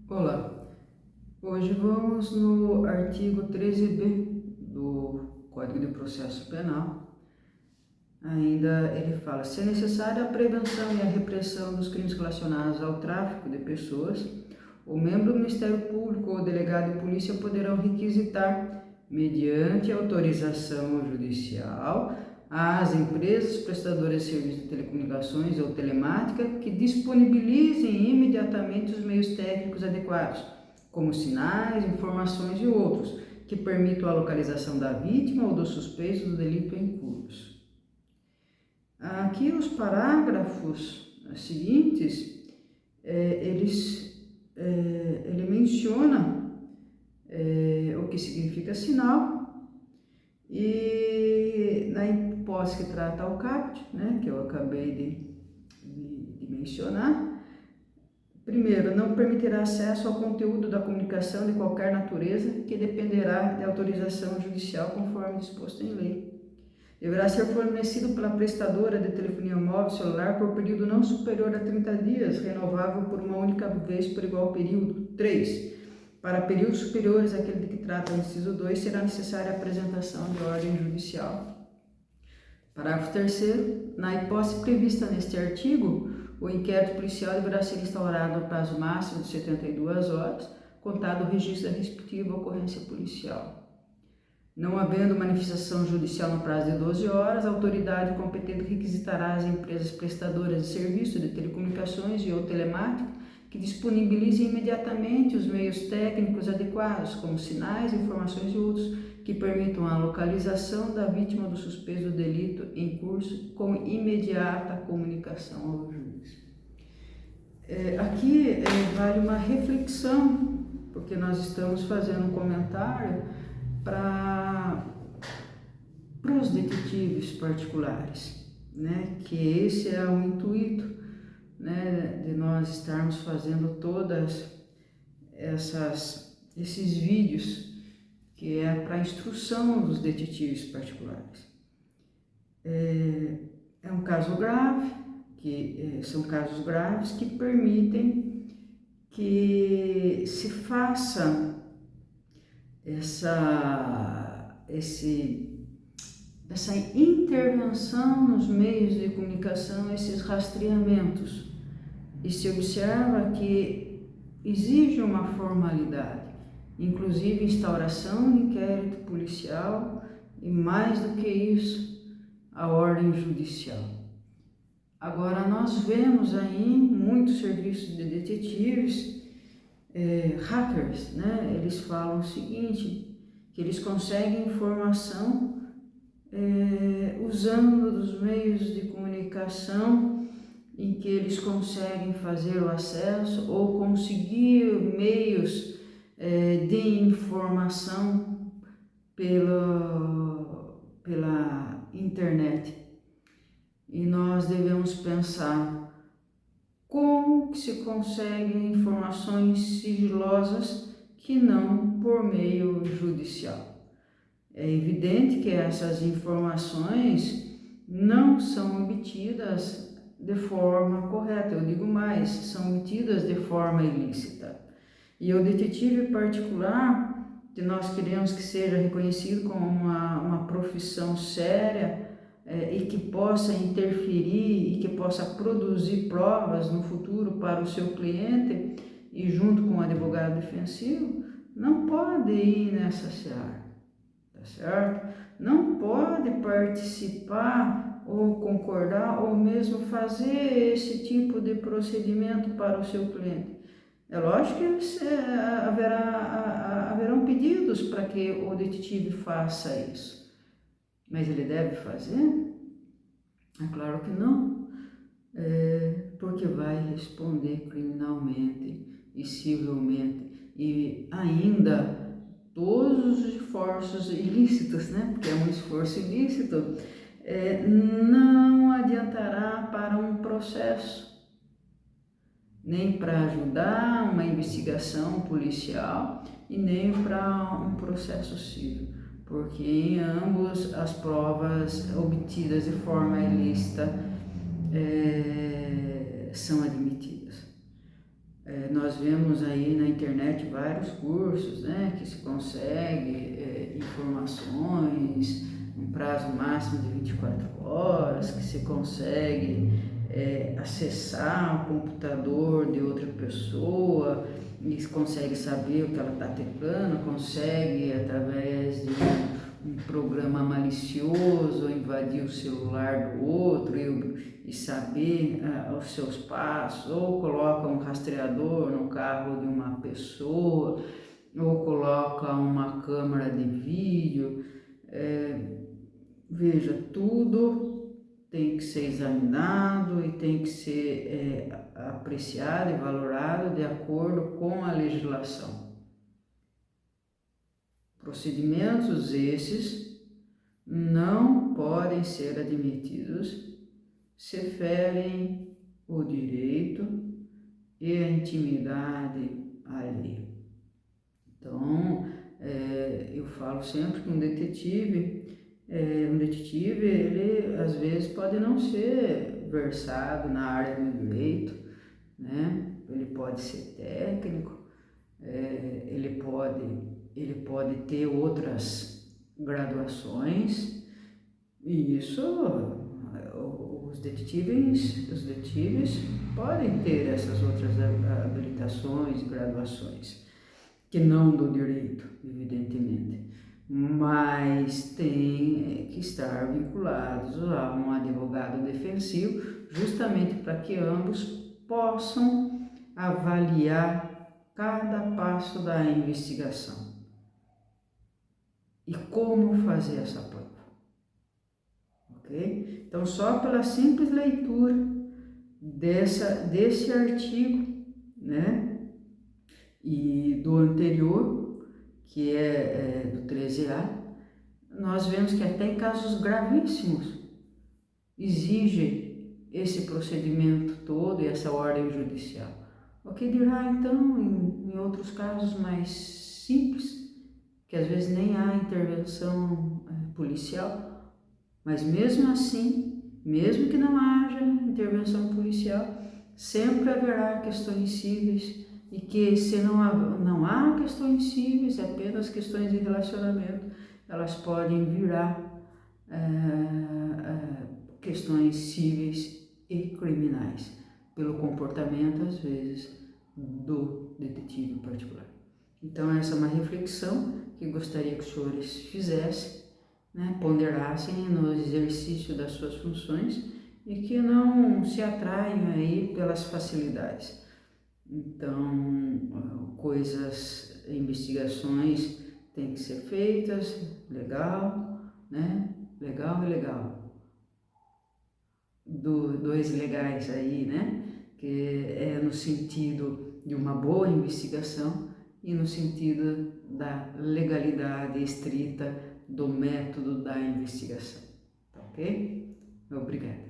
Olá, hoje vamos no artigo 13b do Código de Processo Penal. Ainda ele fala: se é necessária a prevenção e a repressão dos crimes relacionados ao tráfico de pessoas, o membro do Ministério Público ou o delegado de polícia poderão requisitar, mediante autorização judicial, às empresas prestadoras de serviços de telecomunicações ou telemática que disponibilizem imediatamente os meios técnicos adequados, como sinais, informações e outros, que permitam a localização da vítima ou do suspeito do delito em curso. Aqui os parágrafos seguintes, ele menciona o que significa sinal e na hipótese que trata o caput, que eu acabei de mencionar. Primeiro, não permitirá acesso ao conteúdo da comunicação de qualquer natureza que dependerá de autorização judicial conforme disposto em lei. Deverá ser fornecido pela prestadora de telefonia móvel celular por período não superior a 30 dias, renovável por uma única vez por igual período. 3. Para períodos superiores àquele de que trata o inciso 2, será necessária a apresentação de ordem judicial. Parágrafo 3º. Na hipótese prevista neste artigo, o inquérito policial deverá ser instaurado no prazo máximo de 72 horas, contado o registro da respectiva ocorrência policial. Não havendo manifestação judicial no prazo de 12 horas, a autoridade competente requisitará às empresas prestadoras de serviço de telecomunicações e ou telemática que disponibilizem imediatamente os meios técnicos adequados, como sinais, informações e outros, que permitam a localização da vítima do suspeito do delito em curso com imediata comunicação ao juiz. Aqui vale uma reflexão, porque nós estamos fazendo um comentário para os detetives particulares, que esse é o intuito, de nós estarmos fazendo todas esses vídeos, que é para a instrução dos detetives particulares. É um caso grave, são casos graves que permitem que se faça essa intervenção nos meios de comunicação, esses rastreamentos, e se observa que exige uma formalidade, inclusive instauração de inquérito policial e, mais do que isso, a ordem judicial. Agora, nós vemos aí muitos serviços de detetives, hackers, eles falam o seguinte, que eles conseguem informação usando dos meios de comunicação em que eles conseguem fazer o acesso ou conseguir meios de informação pela internet. E nós devemos pensar como que se conseguem informações sigilosas que não por meio judicial. É evidente que essas informações não são obtidas de forma correta, eu digo mais, são obtidas de forma ilícita. E o detetive particular, que nós queremos que seja reconhecido como uma profissão séria e que possa interferir e que possa produzir provas no futuro para o seu cliente e junto com o advogado defensivo, não pode ir nessa seara, tá certo? Não pode participar ou concordar ou mesmo fazer esse tipo de procedimento para o seu cliente. É lógico que haverão pedidos para que o detetive faça isso, mas ele deve fazer? É claro que não, porque vai responder criminalmente e civilmente e ainda todos os esforços ilícitos, porque é um esforço ilícito, não adiantará para um processo, nem para ajudar uma investigação policial e nem para um processo civil, porque em ambos as provas obtidas de forma ilícita são admitidas. Nós vemos aí na internet vários cursos, né, que se consegue informações um prazo máximo de 24 horas, que se consegue acessar o computador de outra pessoa e consegue saber o que ela está teclando, consegue através de um programa malicioso invadir o celular do outro e saber os seus passos, ou coloca um rastreador no carro de uma pessoa, ou coloca uma câmera de vídeo. Veja, tudo tem que ser examinado e tem que ser apreciado e valorado de acordo com a legislação. Procedimentos esses não podem ser admitidos se ferem o direito e a intimidade alheia. Então, eu falo sempre que um detetive, ele às vezes pode não ser versado na área do direito, né? Ele pode ser técnico, ele pode ter outras graduações, e isso os detetives podem ter essas outras habilitações, graduações, que não do direito, evidentemente, mas tem que estar vinculados a um advogado defensivo, justamente para que ambos possam avaliar cada passo da investigação e como fazer essa prova. Ok? Então, só pela simples leitura desse artigo, né, e do anterior, que é do 13A, nós vemos que até em casos gravíssimos exige esse procedimento todo e essa ordem judicial. O que dirá então em outros casos mais simples, que às vezes nem há intervenção policial, mas mesmo assim, mesmo que não haja intervenção policial, sempre haverá questões cíveis, e que se não há questões cíveis, apenas questões de relacionamento, elas podem virar questões cíveis e criminais, pelo comportamento, às vezes, do detetive em particular. Então, essa é uma reflexão que gostaria que os senhores fizessem, né, ponderassem no exercício das suas funções e que não se atraiam aí pelas facilidades. Então, investigações têm que ser feitas, legal, né? Legal e legal. Dois legais aí, né? Que é no sentido de uma boa investigação e no sentido da legalidade estrita do método da investigação. Tá ok? Obrigada.